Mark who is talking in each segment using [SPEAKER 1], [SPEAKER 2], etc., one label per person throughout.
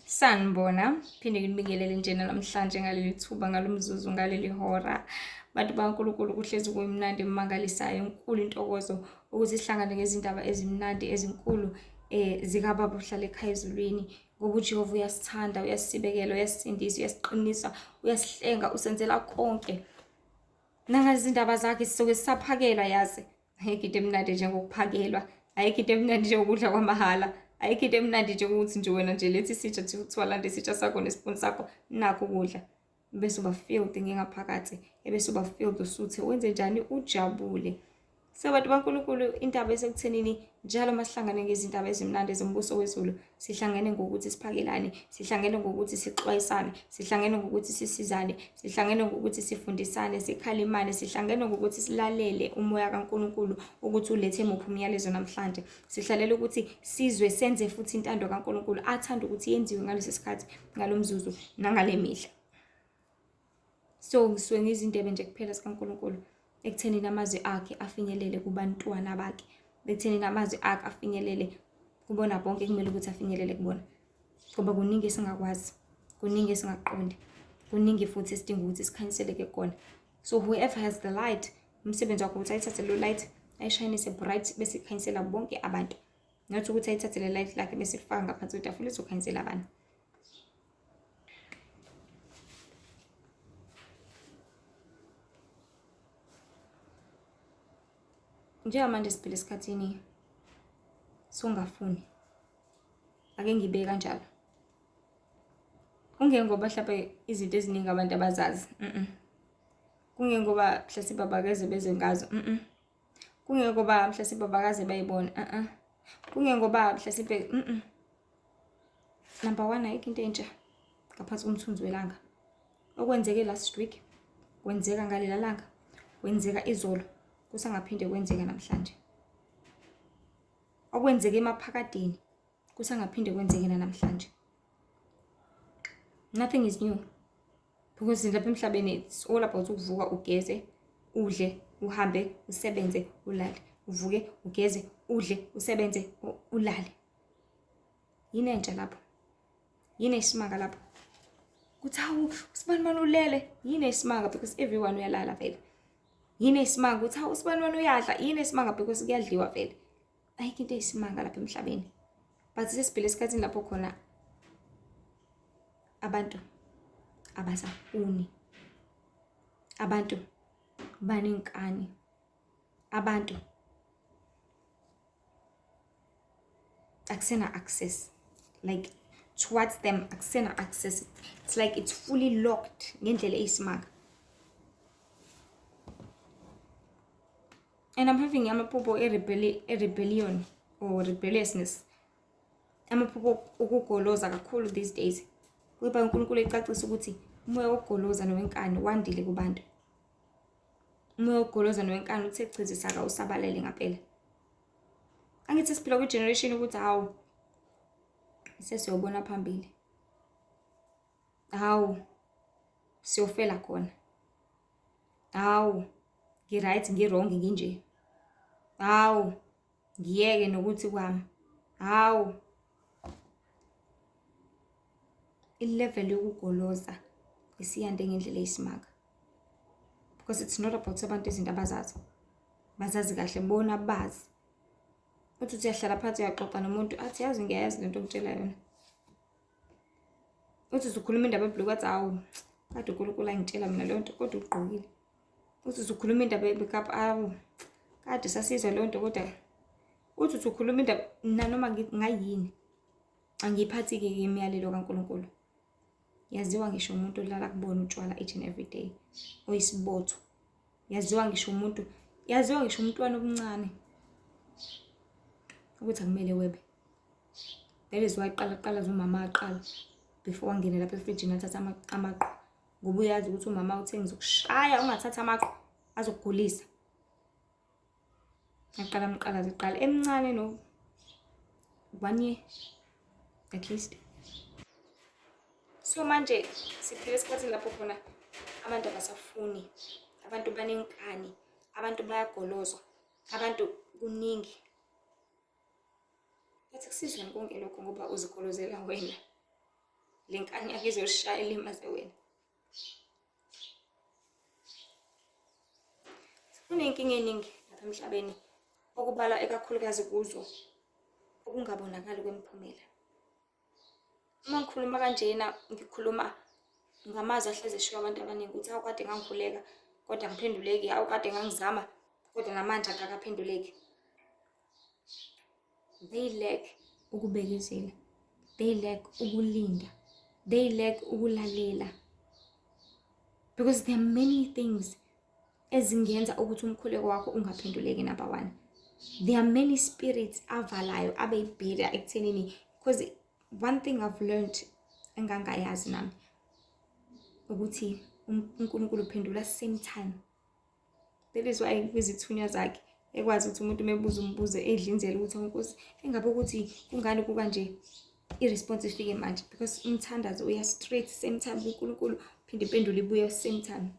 [SPEAKER 1] Sanibona, phinde nginibingelele njena namhlanje ngaleli thuba ngalomzuzu ngaleli hora. Bantu baNkulunkulu kuhlezi kuyimnandi emangalisayo enkulu intokozo ukuthi sihlangane ngezindaba ezimnandi ezinkulu zikaBaba ohlala ekhaya ezulwini ngoba uJehova uyasithanda, uyasibekela, uyasindisa, uyasiqinisa, uyasihlenga, usenzela konke. Nangazindaba zakhe sisoke sisaphakela yazi. Ayikho into emnandi njengokuphakelwa, ayikho into emnandi njengokudla kwamahhala. Ayikho into emnandi njengokuthi nje wena nje lethi isitsha kuthiwa landa isitsha sakho nesipuni sakho nakho ukudla bese uba filled ngengaphakathi ebese uba filled usuthe wenze njani ujabule. So bantu baNkulunkulu indaba esekuthenini njalo masihlangane ngezindaba ezimnandi zombuso wezulu sihlangene ngokuthi siphakelane, sihlangene ngokuthi sixwayisane, sihlangene ngokuthi sisizane, sihlangene ngokuthi sifundisane, sikhalimane, sihlangene ngokuthi silalele umoya kaNkulunkulu ukuthi ulethe muphi umyalezo namhlanje. Sihlalela ukuthi sizwe senze futhi intando kaNkulunkulu athanda ukuthi yenziwe ngalesi sikhathi, ngalomzuzu nangale mihla. So ngisuke ngizindebe nje kuphela sikaNkulunkulu ekuthenini amazwi akhe afinyelele kubantwana bakhe, ekuthenini amazwi akhe afinyelele kubona bonke kumele ukuthi afinyelele kubona, ngoba kuningi esingakwazi, kuningi esingaqondi, kuningi futhi esidinga ukuthi sikhanyiseleke kona. So whoever has the light, umsebenzi wakho ukuthi ayithathe lo light ayishayinise bright bese ikhanyisela bonke abantu, not ukuthi ayithathe le light lakhe bese ifaka ngaphansi kwetafula izokhanyisela abantu. Njengamanje siphila esikhathini songafuni, ake ngibe kanjalo. Kungeke ngoba mhlawumbe izinto eziningi abantu abazazi, kungeke ngoba mhlawumbe babakaze beze ngazo, kungeke ngoba mhlawumbe babakaze bayibona, kungeke ngoba mhlawumbe number 1 ayikho into entsha ngaphansi komthunzi welanga. Okwenzeke last week kwenzeka ngalela langa, kwenzeka izolo, kusangaphinde kwenzeka namhlanje. Okwenzeke emaphakadeni kusangaphinde kwenzeke namhlanje. Nothing is new, because lapha emhlabeni it's all about ukuvuka ugeze, udle, uhambe, usebenze, ulale, uvuke, ugeze, udle, usebenze, ulale. Yini entsha lapho? Yini isimanga lapho? Kuthi hawu usibani manje ulele? Yini isimanga because everyone uyalala vele. Yini isimanga ukuthi hawu usibani wena uyadla? Yini isimanga because kuyadliwa vele. Ayikho into eyisimanga lapha emhlabeni. But sesiphila esikhathini lapho khona abantu abasafuni, abantu banenkani, abantu akusena access, like towards them akusena access. It's like it's fully locked ngendlela eyisimanga. And I'm having amaphupho rebellion or rebelliousness. Amaphupho ukugoloza kakhulu these days. Kuba uNkulunkulu ecacisa ukuthi umoya wokugoloza nowenkani wandile kubantu. Umoya wokugoloza nowenkani uthe chizisa ka usabalele ngempela. Angithi siphila kwi generation ukuthi hawu sesiyobona phambili. Hawu siyofela khona. Hawu ngiright ngirong nginje. Hawu ngiyeke nokuthi kwami. Hawu ilevel yokugoloza isiyande ngendlela eyisimanga, because it's not about abantu izinto abazazi, bazazi kahle bona bazi. Uthi uyahlala phansi uyaxoxa nomuntu athi yazi ngiyayazi lento ngitshela yona. Uthi ukhuluma indaba ebhlungu athi hawu kade uNkulunkulu angitshela mina leyo nto kodwa ugqokile. Uthi ukhuluma indaba ye-makeup awu kade sasizwa leyo nto kodwa uthi ukhuluma indaba nanoma ngayini angiyiphathi ke imiyalelo kaNkulunkulu. Yaziwa ngisho umuntu olala kubona utshwala each and every day oyisibotho. Yaziwa ngisho umuntu, yaziwa ngisho umntwana omncane ukuthi akumele webe. That is why qala umama aqala before angene lapha efrijini athatha amaqhwa, ngoba uyazi ukuthi umama uthe ngizokushaya ungathatha amaqhwa azokugulisa. Aqala amqala ziqala emncane no 1 year at least. So manje siphila esikhathini lapho khona abantu abasafuni, abantu banenkani, abantu bayagolozwa, abantu kuningi. Yathi kusizwe konke lokho ngoba uzigolozela wena. lenkanyaka izoshaya ilimaze wena. Kunenkinga eningi lapha emhlabeni okubala ekakhulukazi kuzo ukungabonakali kwemiphumela. Uma ngikhuluma kanjena ngikhuluma ngamazwi ahleze eshiya abantu abaningi ukuthi awukade ngangikhuleka kodwa ngiphenduleki, awukade ngangizama kodwa namanje akakaphenduleki. They lack ukubekezela, they lack ukulinda, they lack ukulalela, because there are many things ezingenza ukuthi umkhuleko wakho ungaphenduleki. Number one, there are many spirits avalayo abeyibheda ekuthenini, because one thing I've learned engangayazi nami ukuthi uNkulunkulu uphendula same time. That is why kwizithunywa zakhe ekwazi ukuthi umuntu mebuza umbuzo edlinzela ukuthi Nkosi engabe ukuthi kungani kukanje iresponse ifike manje, because umthandazo uya straight same time uNkulunkulu phinde iphendule ibuye same time.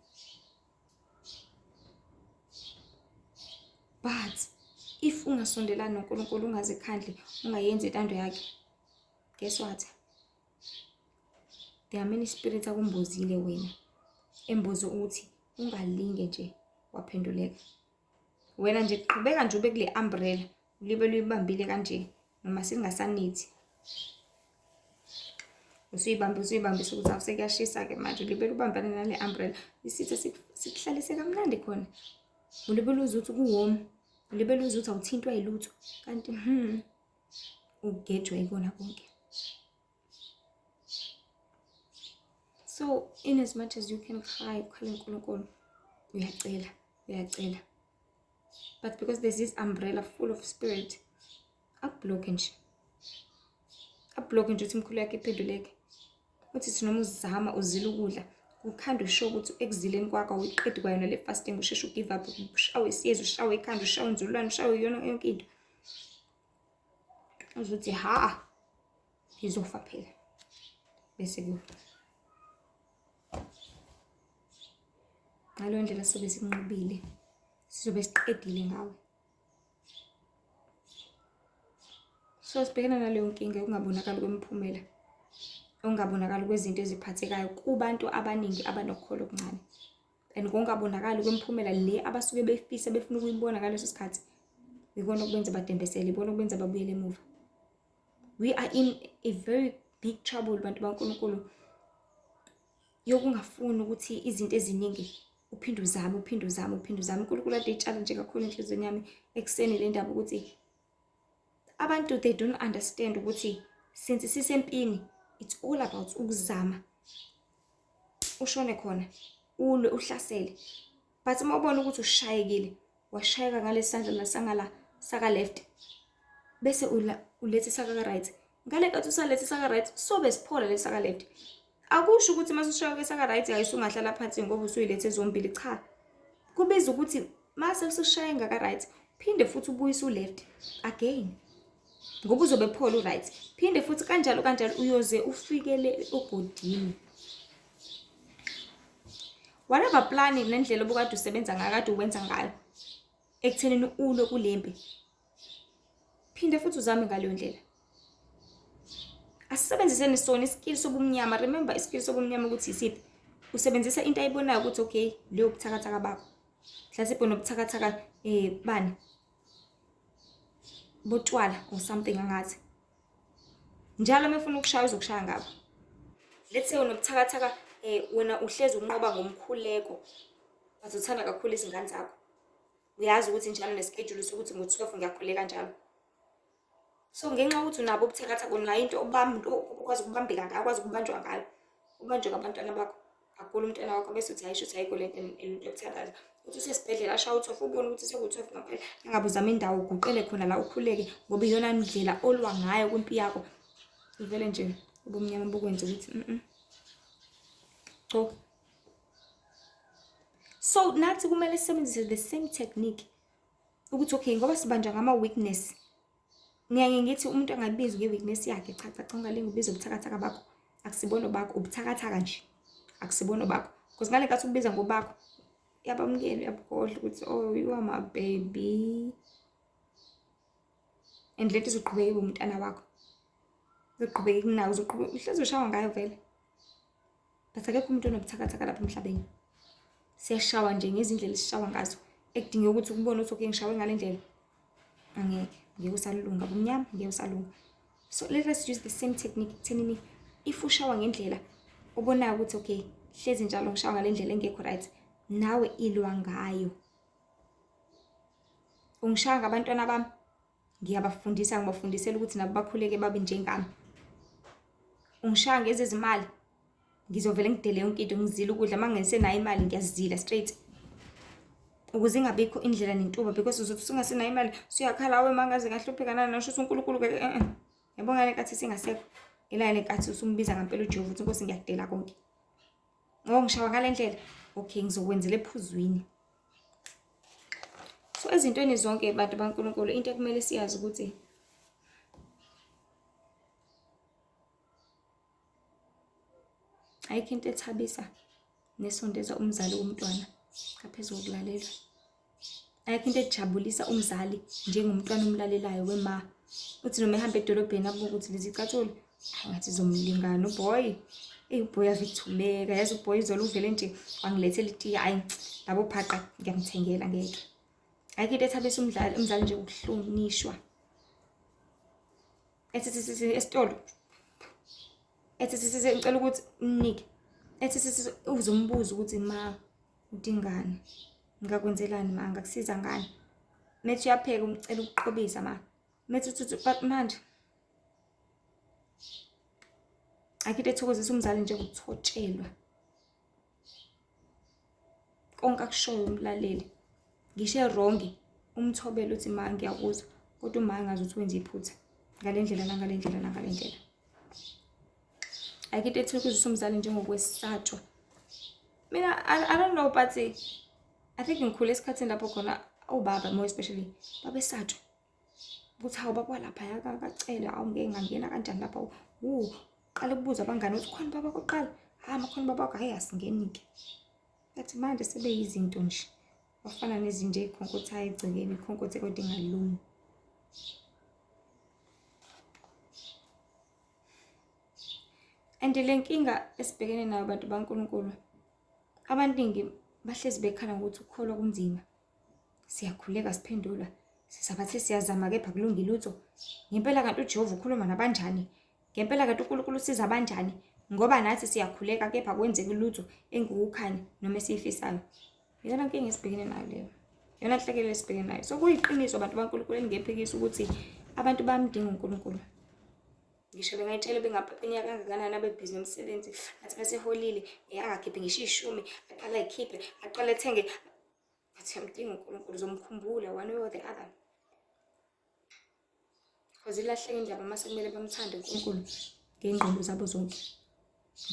[SPEAKER 1] But if ungasondelana noNkulunkulu, ungazikhandli, ungayenzi intando yakhe, guess what? There are many spirits akumbozile wena, embozo ukuthi ungalinge nje waphenduleka. Wena nje qhubeka nje ube kule umbrella libe luyibambile kanje noma singasanithi. Usuyibambisa ukuthi awusekuyashisa ke manje libe lubambana nale umbrella. Isitha sikuhlalise kamnandi khona. Ulibe luzuthi kuwarm, ulibe luzuthi awuthintwa yilutho kanti ugejwe ikona konke. So in as much as you can cry uNkulunkulu, uyacela. But because there's this umbrella full of spirit, akubloke nje ukuthi umkhulu yakhe iphenduleke. Uthi noma uzama uzila ukudla, ukhanda usho ukuthi ekuzileni kwakho uyiqedi kwayona le fasting, usheshe ugive up, ushawe isiyezi, ushawe ikhanda, ushawe inzululwane, ushawe yona yonke into. Uzothi izofa phela. Bese ku ngalo ndlela sobe sinqobile, sizobe siqedile ngawe. So sibhekana naleyo nkinga ungabonakali kwemiphumela, ungabonakali kwezinto eziphathekayo kubantu abaningi abanokholo okuncane. And kungabonakali kwemiphumela le abasuke befisa befuna ukuyibona ngaleso sikhathi, ikona okubenza badembesele, ikona okubenza babuyele emuva. We are in a very big trouble bantu baNkulunkulu yokungafuni ukuthi izinto eziningi uphinde uzame. uNkulunkulu ade etshala nje kakhulu enhlizweni yami ekseni le ndaba ukuthi abantu they don't understand ukuthi since sisempini it's all about ukuzama. Ushone khona ulwe uhlasele, but uma ubona ukuthi ushayekile, washayeka ngale sandla lasangala saka left, bese ulethe saka right, ngale nkathi usalethe saka right sobe siphola le saka left. Akusho ukuthi mase ushayeka saka right ayisungahlala phansi ngoba usuyilethe zombili, cha. Kubiza ukuthi mase usushaya ngaka right phinde futhi ubuyise left again, ngoba uzobe phola right, phinde futhi kanjalo uyoze ufikele ogodini. Whatever plan nendlela obukade usebenza ngayo, kade uwenza ngayo ekuthenini ulwe kulempi, phinde futhi uzame ngaleyo ndlela. Asisebenziseni sona iskill sobumnyama. Remember iskill sobumnyama ukuthi isiphi? Usebenzisa into ayibonayo ukuthi okay, leyo buthakathaka bakho. Mhlawumbe nobuthakathaka bani? Botwala or something angathi. Njalo mefuna ukushaya uzokushaya ngabo. Let's say unobuthakathaka wena uhlezi unqoba ngomkhuleko. Bazothanda kakhulu izingane zakho. Uyazi ukuthi njalo neschedule sokuthi ngo-12 ngiyakhuleka njalo. So ngenxa ukuthi unabo ubuthakathaka, unayo into okwazi ukubambeka ngayo, akwazi ukubanjwa ngayo. Ubanjwe ngabantwana bakho. Kakhulu umntwana wakho bese uthi ayisho ukuthi ayikho lento yokuthandaza. Uthi usesibhedlela ashawa u-12 ubone ukuthi seku-12 ngampela. Engabe uzama indawo uguqele khona la ukhuleke ngoba iyona indlela olwa ngayo kwimpi yakho. Ivele nje ubumnyama bokwenza ukuthi cho. So nathi kumele sisebenzise the same technique ukuthi okay, ngoba sibanja ngama weakness, ngiyake ngithi umuntu angabizi nge-weakness yakhe. Cha ungalinga ubiza ubuthakathaka bakho, akusibono bakho, ubuthakathaka nje, akusibono bakho. Because ngale nkathi ukubiza ngobakho yabamukela, uyabukhohlwa ukuthi oh you are my baby, and let izoqhubeka umntana wakho, uzoqhubeka kunawo, uzoqhubeka uhlezi ushawa ngayo vele. but akekho umuntu onobuthakathaka lapha emhlabeni. Siyashawa nje ngezindlela esishawa ngazo ekudinge ukuthi ukubone ukuthi okay ngishawe ngale ndlela. Ngeke usalunga kumnyama, ngeke usalunga. So let us use the same technique thenini if ushawa ngendlela obonayo ukuthi okay hlezi njalo ngishawa ngale ndlela engekho right, nawe ilwa ngayo. Ungishawa ngabantwana bami, ngiyabafundisa ngibafundisela ukuthi nabo bakhuleke babe njengami. Ungishawa ngezezimali, ngizovela ngidele yonke into ngizile ukudla mangingesenayo imali ngiyazila straight. Ukuze ingabikho indlela nentuba because uzothi usungasenayo imali suyakhala we mangaze ngahlupheka nani nasho uNkulunkulu ke yabonga lenkathi singasekho. Ila lenkathi usumbiza ngempela uJehova uthi Nkosi ngiyakudela konke. Ngishawa ngale ndlela, okay ngizokwenzela ephuzwini. So ezintweni zonke abantu baNkulunkulu into ekumele siyazi ukuthi ayikho into ethabisa nesondeza umzali womntwana ngaphezulu kokulalela. Ayikho into ejabulisa umzali njengomntwana omlalelayo wema. Uthi noma ehamba edolobheni abuka ukuthi lezi cathuli ngathi zomlingana uboy. Uboy azithuleka yazi uboy izolo uvele nje wangilethela itiye hayi labo phaqa ngiyamthengela ngeke. Ayikho into ethabisa umzali nje ukuhlonishwa. Esitolo ngicela ukuthi unike. Uzombuza ukuthi ma udingani, ngakwenzelani ma, ngakusiza ngani. Methi uyapheka umcela ukuqhobisa ma. Methi uthi but manje ayikho into ethokozisa umzali nje ukuthotshelwa. Konke akushoyo umlaleli. Ngisho wrong umthobela uthi ma ngiyakuzwa kodwa uma ngazi ukuthi wenza iphutha ngale ndlela nangale ndlela nangale ndlela. Ayikho into ethokozisa umzali njengokwesatshwa. Mina I don't know but I think ngikhule esikhathini lapho khona obaba more especially babesatshwa. Ukuthi hawu baba lapha yakacela awu ngeke ngangena kanjani lapha. Qala ukubuza abangani ukuthi khona baba koqala. Makhona baba hayi asingenike. But manje sebeyizinto nje. Bafana nezinje ikhonkotha ayigcikeni ikhonkothe kodwa ingalungi. And le nkinga esibhekene nayo abantu baNkulunkulu, abaningi bahlezi bekhala ukuthi ukukholwa kunzima. Siyakhuleka siphendula, sisabathe siyazama kepha kulungi lutho. Ngempela kanti uJehova ukhuluma nabanjani? Ngempela kanti uNkulunkulu usiza abanjani? Ngoba nathi siyakhuleka kepha kwenzeke lutho engikukhanya noma esifisayo. Yona nkinga esibhekene nayo leyo. Yona nhlekelele esibhekene nayo. So kuyiqiniso abantu baNkulunkulu engephikisa ukuthi abantu bamdinga uNkulunkulu. Ngisho bengayitshela bengaphaphinya kangakanani abebhizi nomsebenzi athi baseholile akakhiphe ngisho 10 aqala ikhiphe aqala ethenge athi yamdinga uNkulunkulu uzomkhumbula one way or the other. Because ilahleke indaba mase kumele bamthande uNkulunkulu ngengqondo zabo zonke,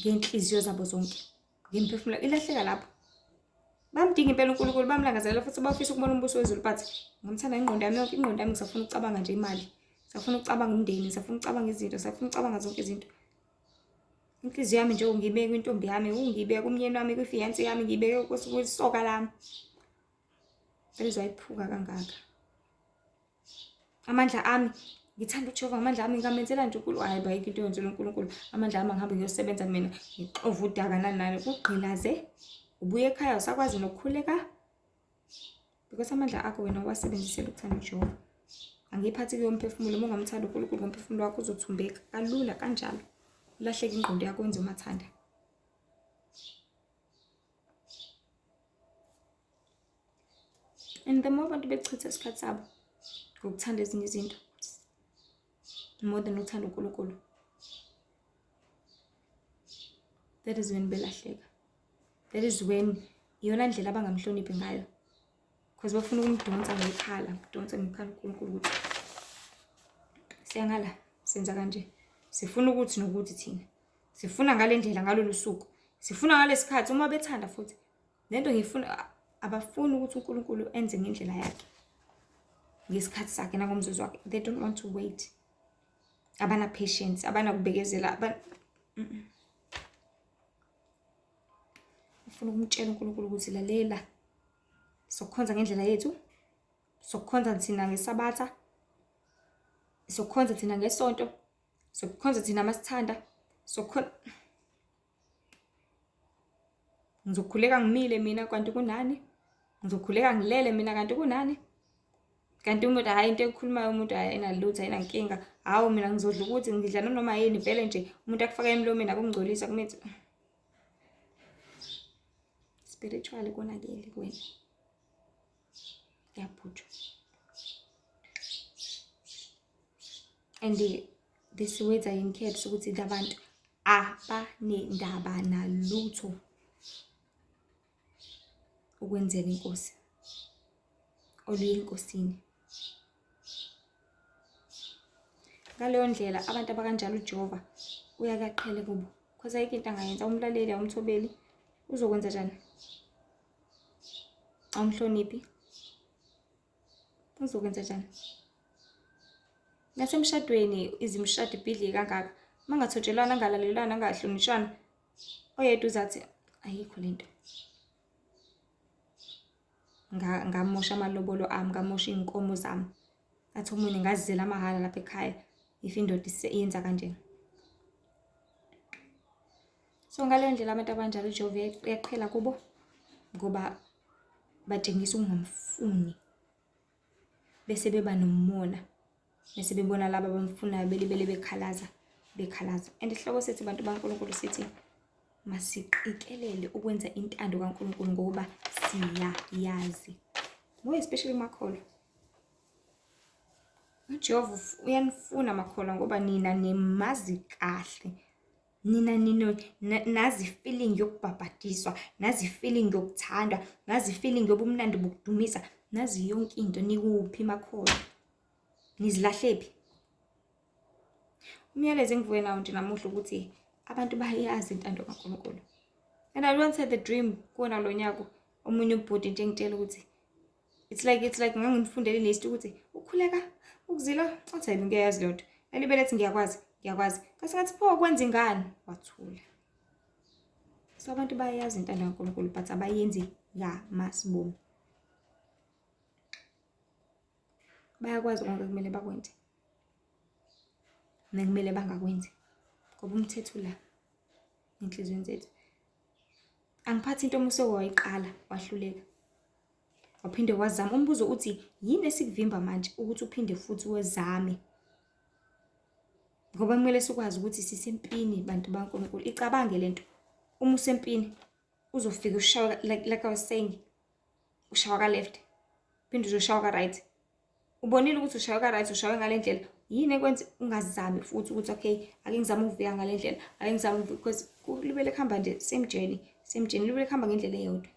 [SPEAKER 1] ngenhliziyo zabo zonke, ngemphefumulo ilahleka lapho. Bamdinga impela uNkulunkulu bamlangazela futhi bafisa ukubona umbuso wezulu but ngomthanda ingqondo yami yonke ingqondo yami ngisafuna ukucabanga nje imali. Safuna ukucabanga umndeni, safuna ukucabanga izinto, safuna ukucabanga zonke izinto. Inhliziyo yami nje ngiyibeka intombi yami, ngiyibeka umyeni wami, kwifiance yami, ngiyibeka kwisoka lami. Bezayiphuka kangaka. Amandla ami ngithanda uJehova amandla ami ngamenzela nje uNkulunkulu hayi bayikho into yenzela uNkulunkulu. Amandla ami ngihambe ngiyosebenza mina ngixova udaka nani kugqilaze. Ubuye ekhaya usakwazi nokukhuleka. Because amandla akho wena wasebenzisela ukuthanda uJehova. Angiphathi kuyo umphefumulo ungamthanda uNkulunkulu ngomphefumulo wakho uzothumbeka kalula kanjalo. Ulahleka ingqondo yakho wenza umathanda. And the more abantu bechitha isikhathi sabo ngokuthanda ezinye izinto more than uthanda uNkulunkulu, that is when belahleka. That is when iyona ndlela abangamhloniphi ngayo. Because bafuna ukumdonsa ngekhala, udonsa ngekhala uNkulunkulu ukuthi siyangala senza kanje. Sifuna ukuthi nokuthi thina. Sifuna ngale ndlela ngalolu suku. Sifuna ngalesikhathi uma bethanda futhi. Lento ngifuna abafuni ukuthi uNkulunkulu enze ngendlela yakhe. Ngesikhathi sakhe nangomzuzu wakhe. They don't want to wait. Abana patience, abana kubekezela, ufuna ukumtshela uNkulunkulu ukuthi lalela. Sokukhonza ngendlela yethu. Sokukhonza thina ngeSabatha. Sokukhonza thina ngesonto. Sokukhonza thina masithanda. Ngizokhuleka ngimile mina kanti kunani? Ngizokhuleka ngilele mina kanti kunani? Kanti umuntu hayi into ekhulumayo umuntu ayinalutho ayinankinga. Hawu mina ngizodla ukuthi ngidla noma yini vele nje umuntu akufaka emlomeni akungcolisa kumethi. Spiritually konakele kuwena. Yaphutha. And this words ayingikhethe ukuthi labantu abanendaba nalutho ukwenzela inkosi. Oluye enkosini. Ngaleyo ndlela abantu abakanjalo uJehova uyakaqhele kubo. Because ayikho into angayenza umlaleli awumthobeli uzokwenza njani? Awumhloniphi? Uzokwenza njani? Nasemshadweni izimshado ibhidli kangaka. Mangathotshelwana ngalalelwana ngahlonishwana oyedwa uzathi ayikho lento. Ngamosha amalobolo ami, ngamosha inkomo zami. Athi umuntu ngazizela amahala lapha ekhaya if indoda iyenza kanjena. So ngaleyo ndlela abantu abanjalo uJehova uyaqhela kubo ngoba batshengisa ukungamfuni. Bese beba nomona. Bese bebona laba abamfunayo belibele bekhalaza. And isihloko sethu bantu baNkulunkulu sithi masiqikelele ukwenza intando kaNkulunkulu ngoba siyayazi. More especially makholwa. uJehova uyanifuna makholwa ngoba nina nemazi kahle. Nina nazi feeling yokubhabhadiswa, nazi feeling yokuthandwa, nazi feeling yobumnandi bokudumisa, nazi yonke into nikuphi makholwa. Nizilahlephi. Umyalezo engivuye nawo nje namuhla ukuthi abantu bayazi intando kaNkulunkulu. And I once had the dream kuona lo nyaka omunye ubhudi nje ngitshela ukuthi it's like ngangimfundele lesithi ukuthi ukhuleka ukuzila athi hayi ngiyazi lento. Elibele ethi ngiyakwazi. Kasi ngathi pho kwenza ingane wathula. So abantu bayazi intando kaNkulunkulu but abayenzi masibomu. Bayakwazi konke kumele bakwenze. Nekumele bangakwenzi. Ngoba umthetho la enhlizweni zethu. Angiphathi into omuse wayiqala wahluleka. Waphinde wazama umbuzo uthi yini esikuvimba manje ukuthi uphinde futhi wezame. Ngoba kumele sikwazi ukuthi sisempini bantu baNkulunkulu. Icabange lento. Uma usempini uzofika ushawa like I was saying ushawa ka left. Phinde uzoshawa ka right. Ubonile ukuthi ushawa ka right ushawe ngale ndlela. Yini ekwenza ungazami futhi ukuthi okay ake ngizame ukuvika ngale ndlela. Ake ngizame because libele khamba nje same journey libele khamba ngendlela eyodwa.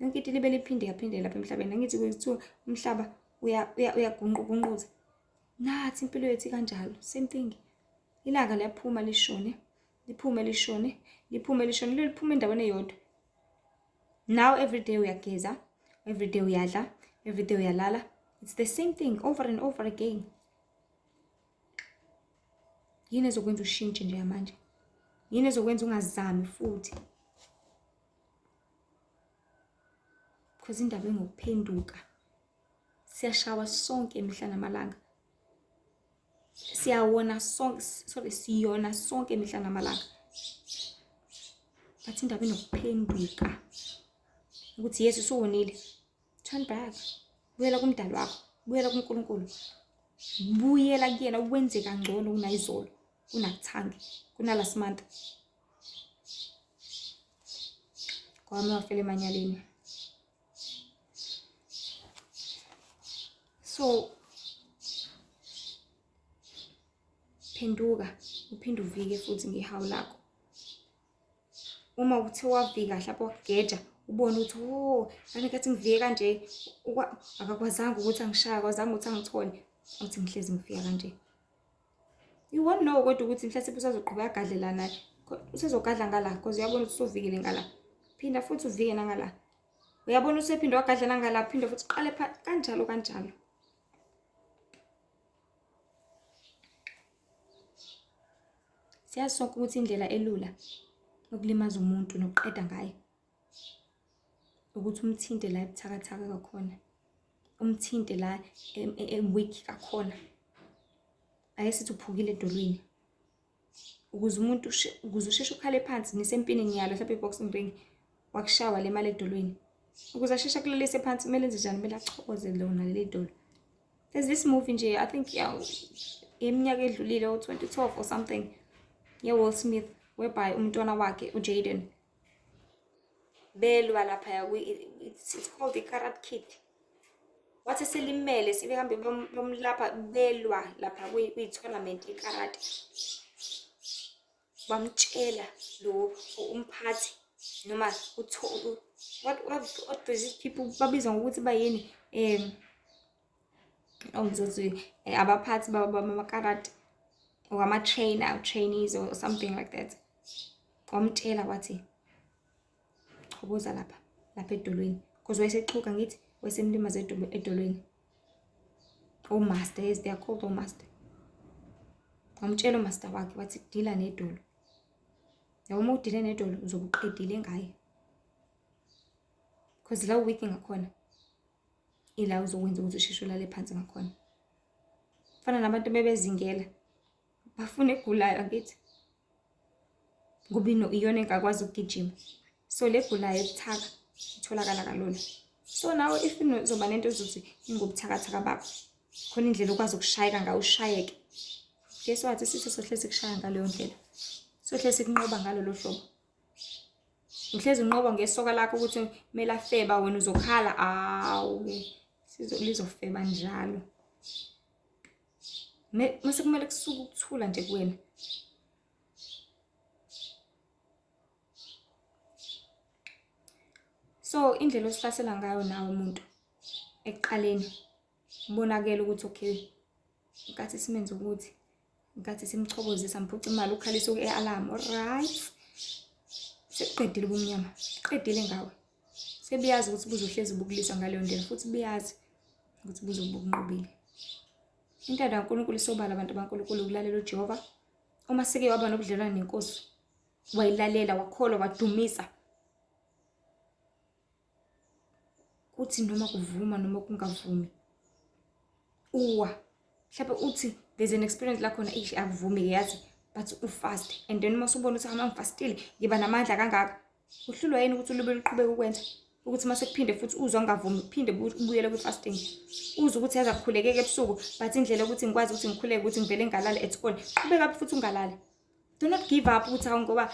[SPEAKER 1] Yonke into libele iphinde yaphinde lapha emhlabeni. Angithi kuthiwa umhlaba uyagunquza. Nathi impilo yethu kanjalo same thing. Ilanga liyaphuma lishone, liphume lishone, liphuma endaweni eyodwa. Now every day uyageza, every day uyadla, every day uyalala. It's the same thing over and over again. Yini ezokwenza ushintshe nje manje? Yini ezokwenza ungazami futhi? Because indaba engokuphenduka. Siyashawa sonke imihla namalanga. Siyona sonke imihla namalanga. But indaba enokuphenduka. Ukuthi Yesu uwonile. Turn back. Buyela kumdali wakho, buyela kuNkulunkulu. Buyela kuyena wenze kangcono kunayizolo, kunakuthangi, kunalasimanta. Kwami wafela emanyaleni. So phenduka, uphinde uvike futhi ngehawu lakho. Uma uthe wavika lapho wageja ubone ukuthi oh anikathi ngivike kanje akakwazanga ukuthi angishaya kwazanga ukuthi angithole uthi ngihlezi ngifika kanje. You won't know kodwa ukuthi mhlawumbe usazoqhubeka gadlela naye usezogadla ngala because uyabona ukuthi usuvikile ngala. Phinda futhi uvike nangala. Uyabona usephinda wagadla nangala phinda futhi uqale kanjalo. Siyazi sonke ukuthi indlela elula ukulimaza umuntu nokuqeda ngayo ukuthi umthinte la ebuthakathaka kakhona, umthinte la weak kakhona. Ayesithi uphukile edolweni. ukuze umuntu ukuze usheshe ukhale phansi nisempini ngiyalo mhlawumbe i-boxing ring wakushawa le mali edolweni. Ukuze asheshe akulalise phansi kumele enze njani? Kumele achokoze lona leli dolo. There's this movie nje, I think iminyaka edlulile o-2012 or something, Will Smith, whereby umntwana wakhe uJaden belwa lapha it's called the Karate Kid. Wathi selimele sibe kambe bomlapha belwa lapha kwi-tournament ye-karate. Bamtshela lo umphathi noma what these people babizwa ngokuthi bayini abaphathi bama-karate or trainees or something like that. Wamtshela wathi choboza lapha edolweni because wayesexhuka ngithi wayesemlimaza edolweni. Master, they are called master. Wamtshela umaster wakhe wathi dila nedolo. Yabo uma udile nedolo uzobe uqedile ngaye. Because la weak ngakhona ila uzokwenza ukuthi usheshe ulale phansi ngakhona. Fana nabantu bebezingela bafuna egulayo ngithi ngoba iyona engakwazi ukugijima. So le gulayo ebuthaka itholakala kalula. So nawe if uzoba nento ezothi ingobuthakathaka bakho khona indlela okwazi ukushayeka ngayo ushayeke. Guess what? Isitho sohlezi kushaya ngaleyo ndlela. Sohlezi kunqoba ngalo lo hlobo. Uhlezi unqoba ngesoka lakho ukuthi kumele afeba wena uzokhala lizofeba njalo. Mase kumele kusuke ukuthula nje kuwena. So indlela osihlasela ngayo nawe umuntu ekuqaleni ubonakala ukuthi okay nkathi simenze ukuthi nkathi simchobozisa mphuca imali ukhalisa ku-alarm. Alright, sekuqedile ubumnyama, qedile ngawe. Sebiyazi ukuthi buzohlezi bukulisa ngaleyo ndlela futhi biyazi ukuthi buzobukunqobile. Intando kaNkulunkulu isobala abantu baNkulunkulu ukulalela uJehova. Uma seke waba nobudlelwane nenkosi wayilalela wakholwa wadumisa uthi noma kuvuma noma kungavumi mhlawumbe uthi there's an experience la khona akuvumi yazi but ufast and then mase ubona ukuthi ngifastile ngiba namandla kangaka uhlulwa yini ukuthi ulube luqhubeka ukwenza ukuthi mase kuphinde futhi uzwa ngavumi kuphinde ubuyele kwi-fasting uzwe ukuthi yaza kukhulekeke ebusuku but indlela ukuthi ngikwazi ukuthi ngikhuleke ukuthi ngivele ngalala at all qhubeka futhi ungalali. Do not give up ukuthi ngoba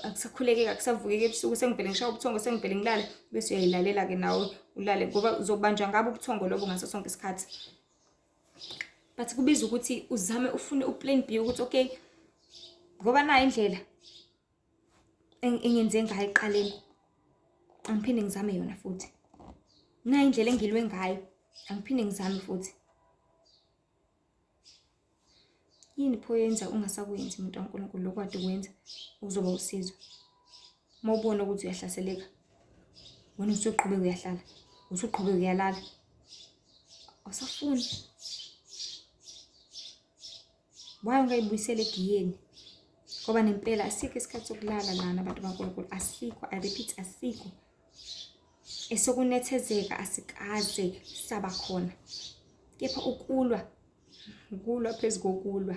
[SPEAKER 1] akusakhulekeka akusavukeke ebusuku sengivele ngishaya ubuthongo sengivele ngilale bese uyayilalela ke nawe ulale ngoba uzobanjwa ngabo ubuthongo lobo ngaso sonke isikhathi. But kubiza ukuthi uzame ufune uplan B ukuthi okay ngoba nayo indlela engenze ngayo eqaleni angiphinde ngizame yona futhi. Nayo indlela engilwe ngayo angiphinde ngizame futhi. Yini pho yenza ungasakwenzi umuntu kaNkulunkulu lokwadi ukwenza uzoba usizo. Mawubona ukuthi uyahlaseleka wena usuqhubeka uyahlala usuqhubeka uyalala awusafuni. Why ungayibuyisela egiyeni? Ngoba nempela asikho isikhathi sokulala lana abantu baNkulunkulu, asikho. I repeat, asikho. Esokunethezeka asikaze saba khona. Kepha ukulwa phezu kokulwa,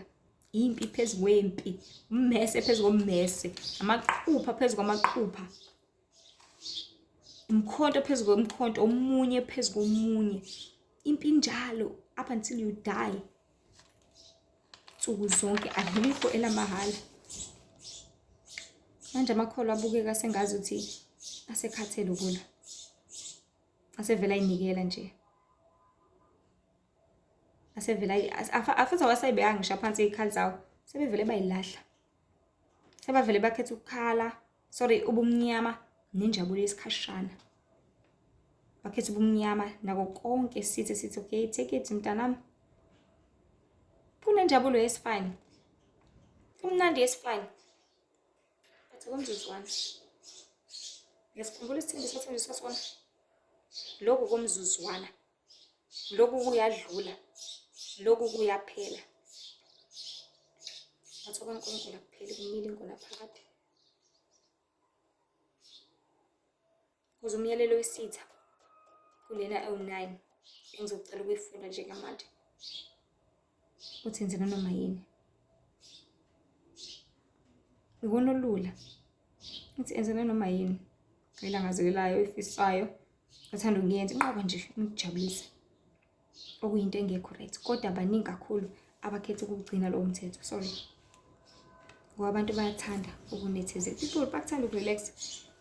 [SPEAKER 1] impi phezu kwempi, ummese phezu kommese, amaqhupha phezu kwamaqhupha, umkhonto phezu komkhonto, omunye phezu komunye, impi njalo up until you die. Nsuku zonke alikho elamahala. Manje amakholwa abukeka sengazi ukuthi asekhathele ukula. Asevela inikela nje. Asevela afuthi awasayibeka ngisho phansi izikhali zawo. Sebevele bayilahla. Sebavele bakhetha ukukhala, ubumnyama nenjabulo yesikhashana. Bakhetha ubumnyama nako konke sithi okay take it mntanami. Kunenjabulo yesifine. Kumnandi yesifine. Bathi komzuzwana. Ngesikhumbula isithembiso sathembiswa sona. Lokhu komzuzwana. Lokhu kuyadlula. Lokhu kuyaphela. Bathi kaNkulunkulu akupheli kumile ingona phakathi. Kuze umyalelo wesitha kulena 09 engizocela ukuyifunda njengamanje. Uthi nzena noma yini. ikona olula uthi enzela noma yini elangazekelayo efisayo athanda ukuyenza ngoba nje ngijabulisa okuyinto engekho right kodwa abaningi kakhulu abakhetha ukugcina lo mthetho sorry ngoba abantu bayathanda ukunethezeka people bakuthanda ukurelax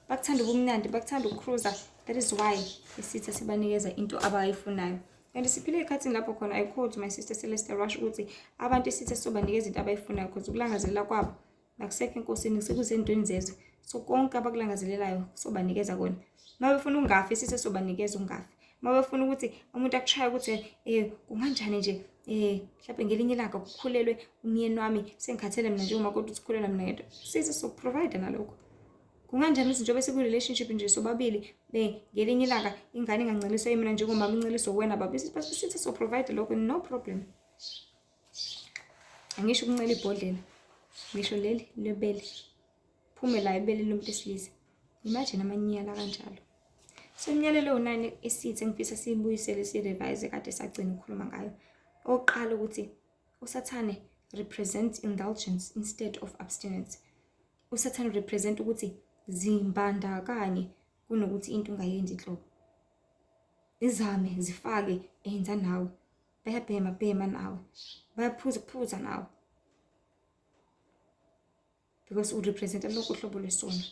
[SPEAKER 1] bakuthanda ubumnandi bakuthanda ukucruiser that is why isitha sibanikeza into abayifunayo and siphile ekhathini lapho khona I quote my sister Celeste Rush ukuthi abantu isitha sobanikeza into abayifunayo because ukulangazelela kwabo akusekho enkosini sekuzentweni zezwe so konke abakulangazelelayo sobanikeza kona mabefuna ungafi isitha sobanikeza ungafi mabefuna ukuthi umuntu akushaya ukuthi kunganjani nje mhlawumbe ngelinye ilanga kukhulelwe umyeni wami sengikhathele mina njengoba kodwa ukhulelwa mina ngedwa isitha so provide nalokho kunganjani izinto bese ku relationship nje sobabili ngelinye ilanga ingane inganceliswa yimina njengoba inceliswa wena baba isitha so provide lokho no problem angisho ukuncela ibhodlela ngisho leli lebele phume la ibele lomuntu esilisa imagine amanyala kanjalo so imiyalelo 9 esithi ngifisa siyibuyisele si-revise kade sagcina ukukhuluma ngayo oqala ukuthi usathane represent indulgence instead of abstinence usathane represent ukuthi zimbandakanye kunokuthi into ungayenzi inhlobo izame zifake enza nawe bayabhema nawe bayaphuza nawe because we represent lokho hlobo lwesona.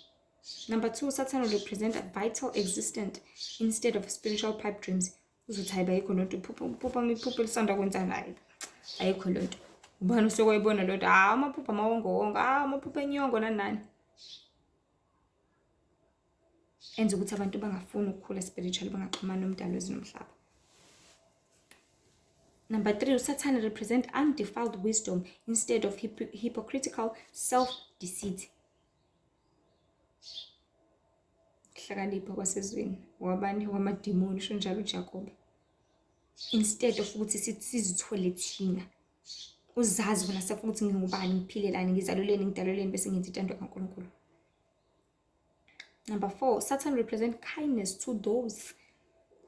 [SPEAKER 1] Number 2, Satan will represent a vital existent instead of spiritual pipe dreams. Uzothi hayi bayikho lonto phupha lisanda kwenza naye. Ayikho lonto. Ubani usokwayibona lonto? Amaphupha mawongo, amaphupha enyongo nanani. Enza ukuthi abantu bangafuni ukukhula spiritually bangaxhumana nomdalo wezinomhlaba. Number 3, Satan represent undefiled wisdom instead of hypocritical self-deceit. Hlakanipha kwasezweni wabani wamademoni sho njalo uJacob. Instead of ukuthi sizithole thina. Uzazi wena safa ukuthi ngingubani ngiphilelani ngizaluleni ngidaluleni bese ngenza intando kaNkulunkulu. Number 4, Satan represent kindness to those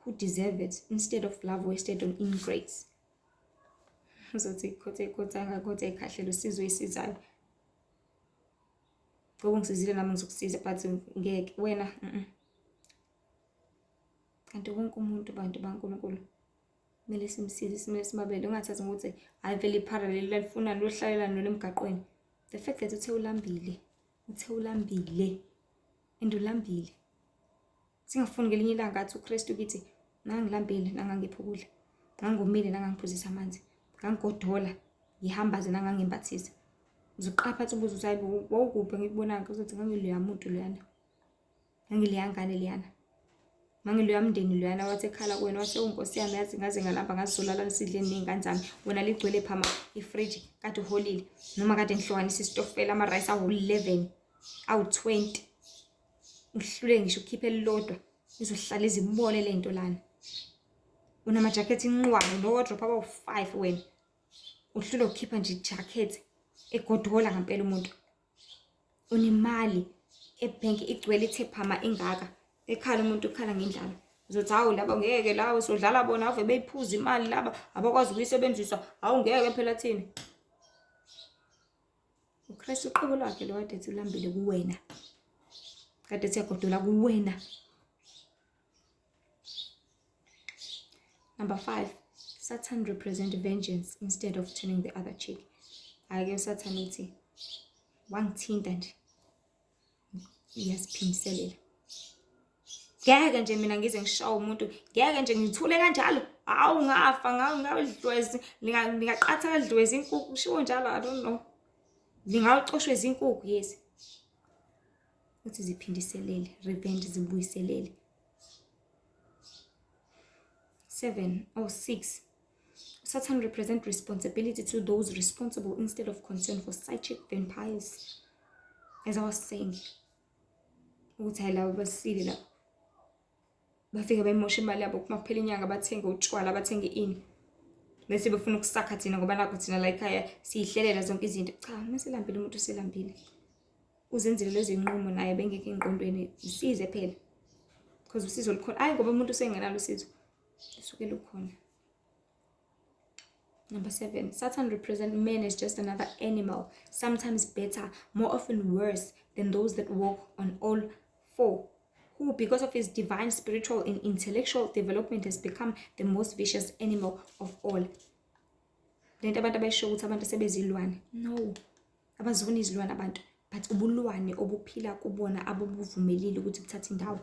[SPEAKER 1] who deserve it instead of love wasted on ingrates. Uzothi khothe ekhahlelo usizo isizayo. Ngoba ngisizile nami ngizokusiza but ngeke wena kanti wonke umuntu bantu baNkulunkulu kumele simsize simele simabele ungathathi ukuthi ayivele iparallel lalifuna lohlalela nolemgaqweni. The fact that uthe ulambile endulambile singafuni ngelinye ilanga athi uKhrestu kithi nangilambile nangangiphukula ngangomile nangangiphuzisa amanzi ngangigodola ngihambaze nangangimbathisa uzoqapha athi ubuza usayibo wawukuphi ngikubonanga uzothi ngangileya muntu leyana ngangileya ngane leyana mangileya mndeni leyana wathi ekhala kuwena wathi unkosi yami yazi ngaze ngalamba ngazolala nisidleni ningane zami wena ligcwele phama ifridge kade uholile noma kade ngihlokanisa isitofela ama rice awu11 awu20 uhlule ngisho ukhiphe elilodwa izohlala izimbone lento lana unama jacket inqwalo no wardrobe abawu5 wena uhlule ukhipha nje jacket egodola ngempela umuntu unemali ebank igcwele ithe phama ingaka ekhala umuntu ukhala ngendlala uzothi hawu laba ngeke lawo sodlala bona ave beyiphuza imali laba abakwazi ukuyisebenzisa hawu ngeke phela thini uKhrestu uqobo lwakhe lo kade ulambile kuwena kade siyagodola kuwena. Number 5, Satan represent vengeance instead of turning the other cheek. Ake uSatan uthi wangithinta nje iyasiphindiselela ngeke nje mina ngize ngishawa umuntu ngeke nje ngithule kanjalo awu ngafa ngawudlwezi ngaqatha kadlwezi inkukhu ushiwo njalo I don't know ngingawucoshwe izinkukhu yes uthi ziphindiselele revenge zibuyiselele. 7 or 6, Satan represent responsibility to those responsible instead of concern for psychic vampires. As I was saying, ukuthi hayi labo basile la bafika bayimosha imali yabo kumaphela inyanga bathenga utshwala bathenga ini bese befuna ukusakha thina ngoba nakho thina la ekhaya siyihlelela zonke izinto. Cha, meselambile umuntu uselambile uzenzile lezi nqumo naye bengeke ingqondweni isize phela because usizo likhona hayi ngoba umuntu usengenalo usizo lisuke lukhona. Number 7, Satan represents men as just another animal, sometimes better, more often worse than those that walk on all four, who, because of his divine spiritual and intellectual development, has become the most vicious animal of all. Lento abantu abayisho ukuthi abantu sebezilwane. No, abazona izilwane abantu, but ubulwane obuphila kubona abuvumelile ukuthi kuthatha indawo.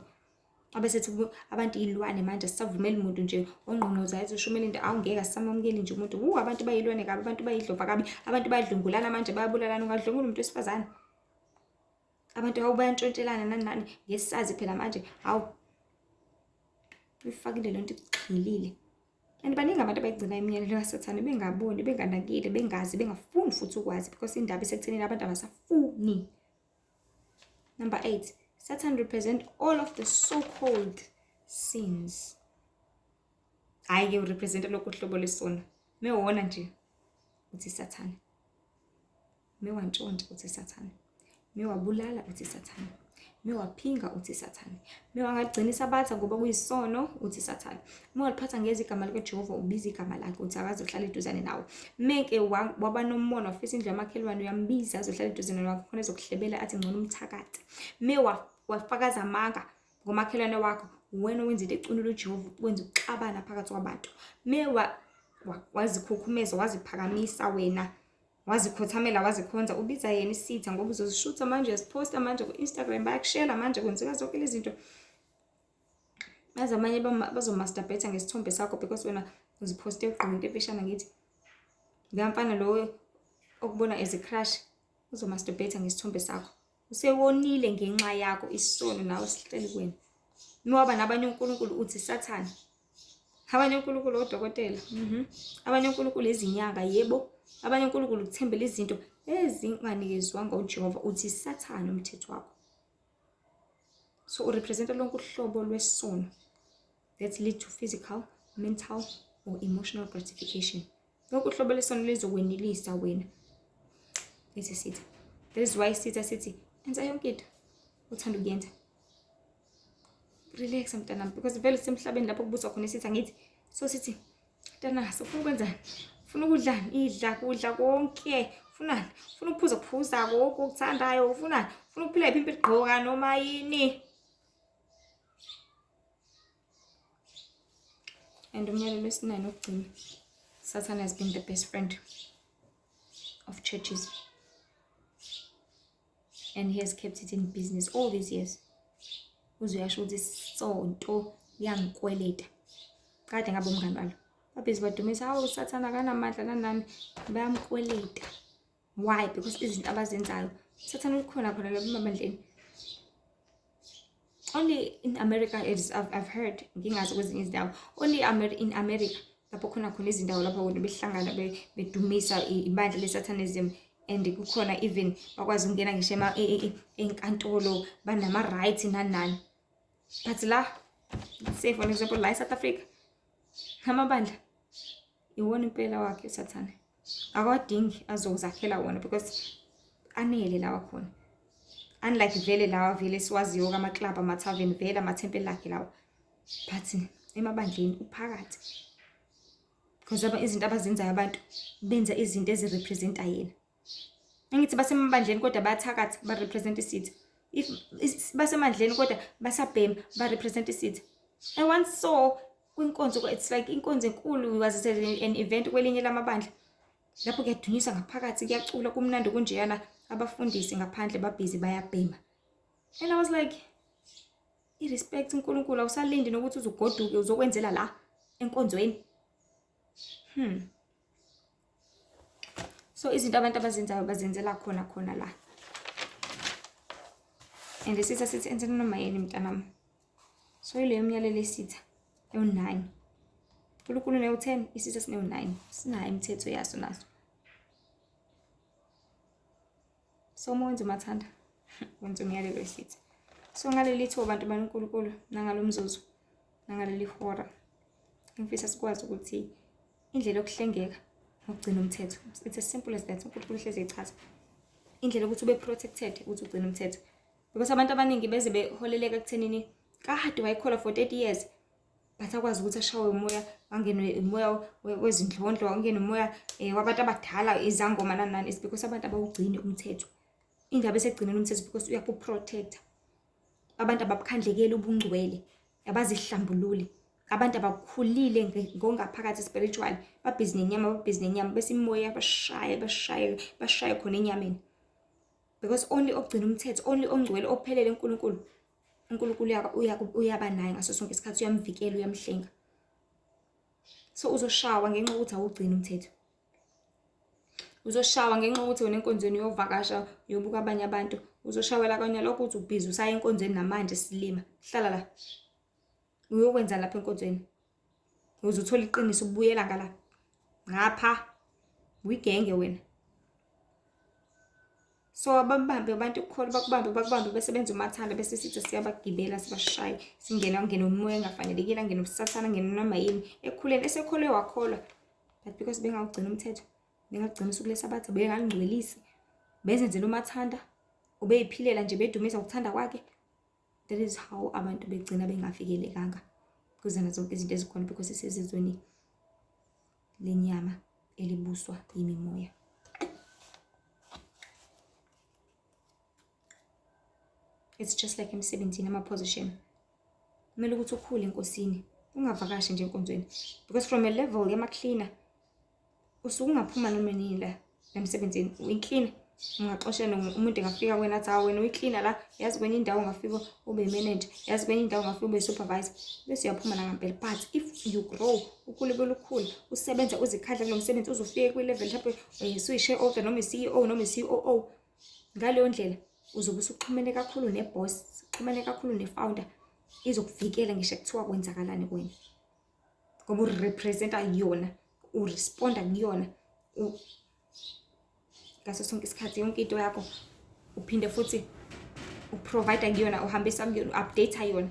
[SPEAKER 1] Abesethi abantu ilwane manje sisavumela umuntu nje ongqongqozayo ezoshumela into awungeke asamamukeli nje umuntu. Abantu bayilwane kabi, abantu bayidlova kabi, abantu bayadlungulana manje bayabulalana, ungadlungula umuntu wesifazane. Abantu bayantshontshelana nani ngesisazi phela manje. Hawu. Befakile lonto igxilile. And baningi abantu abayigcina imiyalelo kaSathane bengaboni, benganakile, bengazi, bengafuni futhi ukwazi because indaba isekuthenini abantu abasafuni. Number 8, Satan represents all of the so-called sins. Hayi ke represent lokho hlobo lesona. Mewona nje uthi Sathane. Mewantshontsha uthi Sathane. Mewabulala uthi Sathane. Mewaphinga uthi Sathane. Mewangagcina isabatha ngoba kuyisono uthi Sathane. Mewaliphatha ngezi igama likaJehova ubiza igama lakhe uthi akazohlala eduzane nawe. Meke waba nommono ofisa indlu yamakhelwane uyambiza azohlala eduzane nawe khona ezokuhlebela athi ngcono umthakathi. Wafakaza amanga ngomakhelwane wakho wena wenza into ecunula uJehova wenza ukuxabana phakathi kwabantu. Wazikhukhumeza waziphakamisa wena. Wazikhothamela wazikhonza ubiza yena isitha ngoba uzozishutha manje uyasiposta manje ku Instagram bayakushela manje kwenzeka zonke lezi zinto. Maze amanye bazomasturbate ngesithombe sakho because wena uziposte ugqoka into efishana ngithi. Ngamfana lo okubona as a crush uzomasturbate ngesithombe sakho. Usewonile ngenxa yakho isono nawe sihleli kuwena. Ngoba nabanye uNkulunkulu uthi Sathane. Abanye uNkulunkulu odokotela. Abanye uNkulunkulu izinyanga yebo. Abanye uNkulunkulu ukuthembela izinto ezinganikezwanga uJehova uthi Sathane umthetho wakho. So urepresenta lonke uhlobo lwesono that lead to physical, mental or emotional gratification. Lonke uhlobo lesono lezokwenilisa wena. This is it. That is why isitha sithi enza yonke into uthanda ukuyenza. Relax mntanami because vele semhlabeni lapho kubuzwa khona isitha ngithi so sithi mntana sifuna ukwenzani? Ufuna ukudlani? Idla kudla konke. Ufunani? Ufuna ukuphuza konke okuthandayo. Ufunani? Ufuna ukuphila impilo igqoka noma yini? And umyalelo wesine nokugcina. Satan has been the best friend of churches. And he has kept it in business all these years. Uzuyasho ukuthi sonto yangikweleta. Kade ngabe umngani walo. Babhizi badumisa hawu Satan akanamandla nanani bayamkweleta. Why? Because izinto abazenzayo Satan ukhona khona lapha emabandleni. Only in America as I've heard ngingazi kwezinye izindawo. Only in America lapho khona izindawo lapho abantu behlangana bedumisa ibandla leSatanism. And kukhona even bakwazi ukungena ngisho enkantolo banama rights nani. But la say for example la South Africa amabandla iwona impela wakhe Sathane. Akwadingi azozakhela wona because anele lawa khona. Unlike vele lawa vele siwaziyo kama club ama tavern vele ama temple lakhe lawa. But emabandleni uphakathi. Because izinto abazenzayo abantu benza izinto ezirepresenta yena. Ngithi basemabandleni kodwa bayathakathi ba represent isitha. If basemandleni kodwa basabhema ba represent isitha. I once saw kwinkonzo it's like inkonzo enkulu was an event kwelinye lamabandla. Lapho kuyadunyiswa ngaphakathi kuyacula kumnandi kunjeyana abafundisi ngaphandle babhizi bayabhema. And I was like irrespect uNkulunkulu awusalindi nokuthi uzugoduke uzokwenzela la enkonzweni. So izinto abantu abazenzayo bazenzela khona la. And isitha sithi enze noma yini mntanami. So ile umyalelo isitha ewu9. uNkulunkulu ne10 isitha sine9. Sinayo imithetho yaso naso. So mwenze umathanda wenza umyalelo isitha. So ngaleli thuba abantu baNkulunkulu nangalomzuzu nangaleli hora ngifisa sikwazi ukuthi indlela yokuhlengeka ukugcina umthetho. It's as simple as that. uNkulunkulu hleze echaza indlela ukuthi ube protected ukuthi ugcine umthetho. Because abantu abaningi beze beholeleka ekuthenini kade wayikhola for 30 years but akwazi ukuthi ashawe umoya, angenwe umoya wezindlondlo, angenwe umoya wabantu abadala, izangoma nani. It's because abantu abawugcini umthetho. Indaba esegcineni umthetho because uyakuprotecta. Abantu abakhandlekeli ubungcwele, abazihlambululi, abantu abakhulile ngongaphakathi spiritual, babhizi nenyama, bese imoya bashaya khona enyameni. Because only ogcina umthetho, only ongcwele ophelele uNkulunkulu uyaba naye ngaso sonke isikhathi, uyamvikela, uyamhlenga. So uzoshawa ngenxa ukuthi awugcina umthetho. Uzoshawa ngenxa ukuthi wena enkonzweni uyovakasha, uyobuka abanye abantu. Uzoshawela kanye lokho ukuthi ubhizi usaya enkonzweni namanje silima. Hlala la. Uyokwenza lapha enkonzweni. Uzothola iqiniso ubuyela ngala. Ngapha uyigenge wena. So abambambe abantu ukukhola bakubambe besebenza umathanda bese sithi siyabagibela sibashaye. Ngene umoya engafanelekile, ngene ubusathana, ngene noma yini. Ekhuleni esekholwe wakholwa. But because bengawugcina umthetho, bengagcina usuku leSabatha, bengalingcwelisi. Bezenzela umathanda, ubeyiphilela nje bedumisa ukuthanda kwakhe. That is how abantu begcina bengafikelekanga kuzona zonke izinto ezikhona because isezizweni lenyama elibuswa yimimoya. It's just like emsebenzini ama-position. Kumele ukuthi ukhule enkosini, ungavakashi nje enkonzweni. Because from a level yama-cleaner, usuke ungaphuma noma nini la emsebenzini. Uyi-cleaner, ungaxoshela umuntu engafika wena athi wena uyi-cleaner la, yazi kwenye indawo ungafika ube manager, yazi kwenye indawo ungafika ube supervisor. Bese uyaphuma na ngempela. But if you grow, ukhule, usebenza uzikhandla kulo msebenzi, uzofika kwi-level lapho uyi-shareholder noma i-CEO noma i-COO. Ngaleyo ndlela uzobe usuxhumene kakhulu ne-boss, uxhumene kakhulu ne-founder, izokuvikela ngisho kuthiwa kwenzakalani kuwena. Ngoba urepresenta yona, uresponda kuyona, ngaso sonke isikhathi yonke into yakho uphinde futhi uprovide kuyona, uhambisa kuyona, update yona.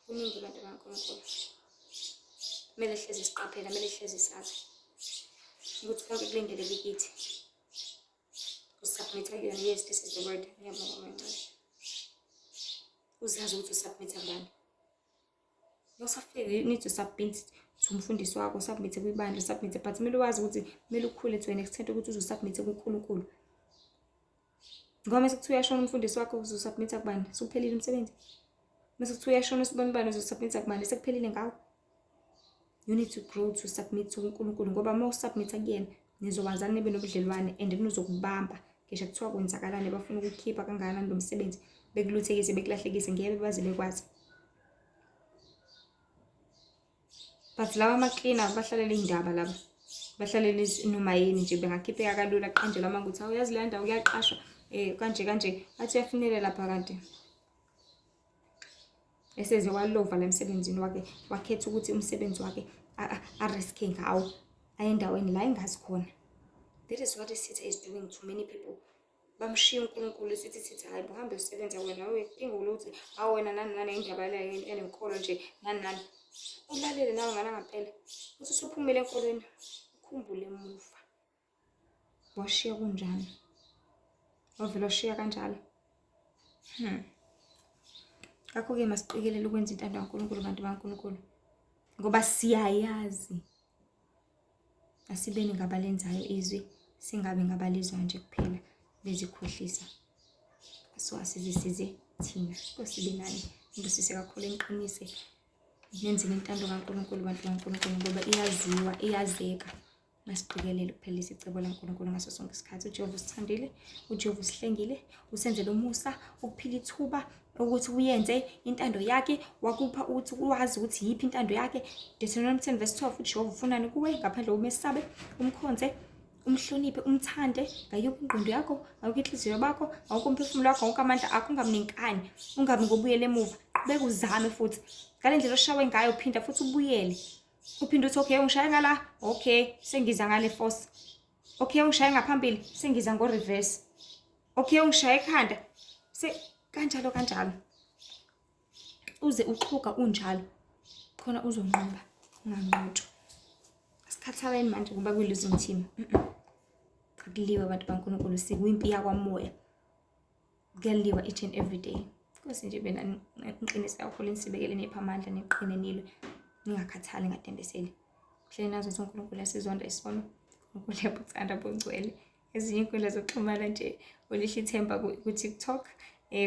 [SPEAKER 1] Kuningi abantu abankulunkulu. Kumele hlezi siqaphela, kumele hlezi sazi ukuthi konke kulindeleke kithi. Usubmit kuyona. Yes, this is the word. Uzazi ukuthi usubmit kubani. Yosafika, you need to submit to umfundisi wakho, submit kwibandla, submit, but kumele wazi ukuthi kumele ukhule to an extent ukuthi uzosubmit kuNkulunkulu. Ngoba mase kuthiwa uyashona umfundisi wakho uzosubmit kubani? Suphelile umsebenzi. Mase kuthiwa uyashona usibani bani uzosubmit kubani? Sekuphelile ngawo. You need to grow to submit to uNkulunkulu ngoba uma usubmit kuyena nizowazana nibe nobudlelwane and nizokubamba ngisho kuthiwa kwenzakalani bafuna ukukhipha kangakanani lo msebenzi bekuluthekise bekulahlekise ngeke bazi bekwazi. But laba ama-cleaner bahlalele indaba laba. Bahlalele noma yini nje bengakhipheka kalula qanjela manje ukuthi uyazi le ndawo kuyaqashwa kanje athi uyafinyelela lapha kanti. Eseze walova la msebenzini wakhe wakhetha ukuthi umsebenzi wakhe ariske ngawo ayendaweni la engazi khona. That is what ISITHA is doing to many people. Bamshiya uNkulunkulu sithi hayi buhambe usebenza wena uyinkinga ukuthi wena nani indaba le enenkolo nje nani. Ulalele nawe ngana ngempela. Uthi usuphumile enkolweni ukhumbule emuva. Washiya kunjani? Wavela washiya kanjalo. Ngakho-ke masiqikelele ukwenza intando kaNkulunkulu bantu baNkulunkulu. Ngoba siyayazi. Asibeni ngabalenzayo izwi, singabe ngabalizwa nje kuphela bezikhohlisa. So asizisize thina. Kosibe nani. Ngibusise kakhulu eniqinise. Nenzile intando kaNkulunkulu bantu baNkulunkulu ngoba iyaziwa, iyazeka. Masiqikelele ukuphelisa icebo laNkulunkulu ngaso sonke isikhathi. uJehova usithandile, uJehova usihlengile, usenzele umusa, ukuphila ithuba ukuthi uyenze intando yakhe, wakupha ukuthi uwazi ukuthi yiphi intando yakhe. Deuteronomy 10:12 uJehova ufunani kuwe ngaphandle kokumesabe, umkhonze, umhloniphe, umthande ngayonke ingqondo yakho, ngayonke inhliziyo yakho, ngawonke umphefumulo wakho, ngawonke amandla akho, ungabi nenkani, ungabi ngobuyele emuva. Beke uzame futhi ngale ndlela oshawe ngayo uphinda futhi ubuyele. Uphinde uthi okay ungishaye ngala, okay sengiza ngale force. Okay ungishaye ngaphambili, sengiza ngo reverse. Okay ungishaye ekhanda. Kanjalo. Uze uqhuka unjalo. Khona uzonqoba, unganqotshwa. Asikhathaleni manje kuba kwi-losing team. Akuliwe abantu baNkulunkulu sikuyimpi yakwamoya. kuyaliwa each and every day. Nkosi nje bena niqinise kakhulu, nisibekele nipha amandla, niqine nilo, ningakhathali ngadembeseli. Kuhle nazo zonke uNkulunkulu asizonda isono, uNkulunkulu yabuthanda bongcwele. Ezinye inkundla zokuxhumana nje ulihle ithemba ku-TikTok,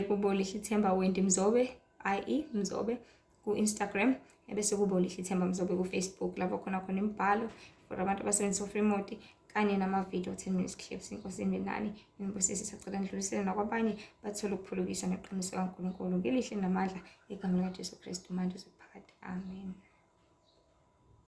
[SPEAKER 1] kuba ulihle ithemba Wendy Mzobe, IE Mzobe ku Instagram, ebese kuba ulihle ithemba Mzobe ku Facebook, lapho khona imibhalo for abantu abasebenzisa ufreemode kanye nama-video 10 minutes clips. Inkosi nani nibusise, sicela ndlulisele nakwabanye bathole ukuphulukiswa neqiniso kaNkulunkulu. Ngelihle namandla egameni likaJesu Kristu manje uzophakade. Amen.